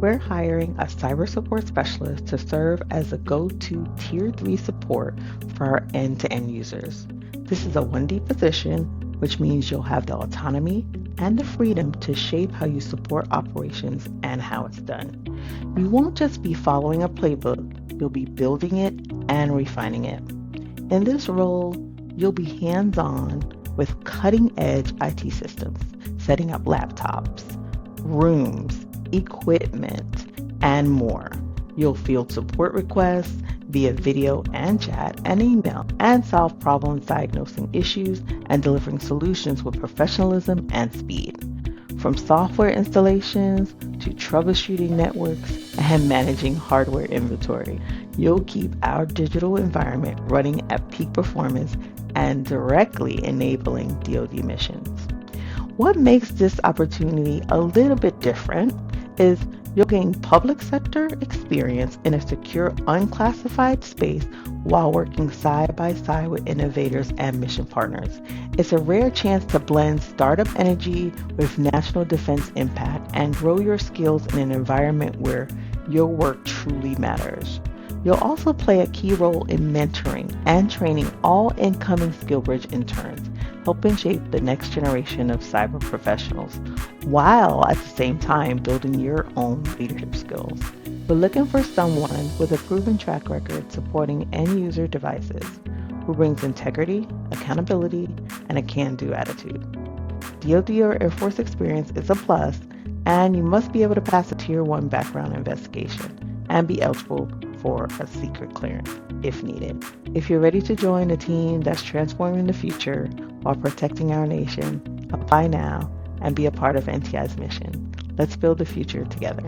We're hiring a cyber support specialist to serve as a go-to Tier 3 support for our end-to-end users. This is a 1D position, which means you'll have the autonomy and the freedom to shape how you support operations and how it's done. You won't just be following a playbook, you'll be building it and refining it. In this role, you'll be hands-on with cutting-edge IT systems, setting up laptops, rooms, equipment, and more. You'll field support requests via video and chat and email, and solve problems diagnosing issues and delivering solutions with professionalism and speed. From software installations to troubleshooting networks and managing hardware inventory, you'll keep our digital environment running at peak performance and directly enabling DoD missions. What makes this opportunity a little bit different is you'll gain public sector experience in a secure, unclassified space while working side by side with innovators and mission partners. It's a rare chance to blend startup energy with national defense impact and grow your skills in an environment where your work truly matters. You'll also play a key role in mentoring and training all incoming SkillBridge interns, helping shape the next generation of cyber professionals, while at the same time building your own leadership skills. We're looking for someone with a proven track record supporting end-user devices, who brings integrity, accountability, and a can-do attitude. DoD or Air Force experience is a plus, and you must be able to pass a Tier 1 background investigation and be eligible for a secret clearance if needed. If you're ready to join a team that's transforming the future while protecting our nation, apply now and be a part of NTI's mission. Let's build the future together.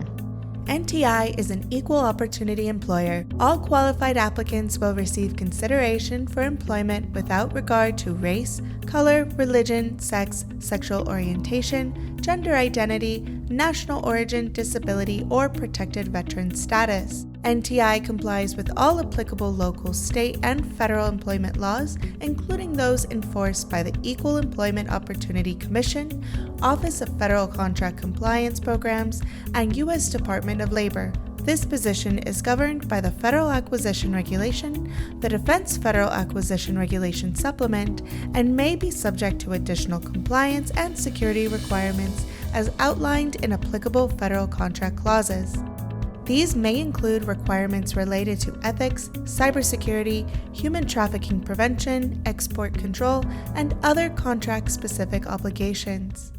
NTI is an equal opportunity employer. All qualified applicants will receive consideration for employment without regard to race, color, religion, sex, sexual orientation, gender identity, national origin, disability, or protected veteran status. NTI complies with all applicable local, state, and federal employment laws, including those enforced by the Equal Employment Opportunity Commission, Office of Federal Contract Compliance Programs, and U.S. Department of Labor. This position is governed by the Federal Acquisition Regulation, the Defense Federal Acquisition Regulation Supplement, and may be subject to additional compliance and security requirements as outlined in applicable federal contract clauses. These may include requirements related to ethics, cybersecurity, human trafficking prevention, export control, and other contract-specific obligations.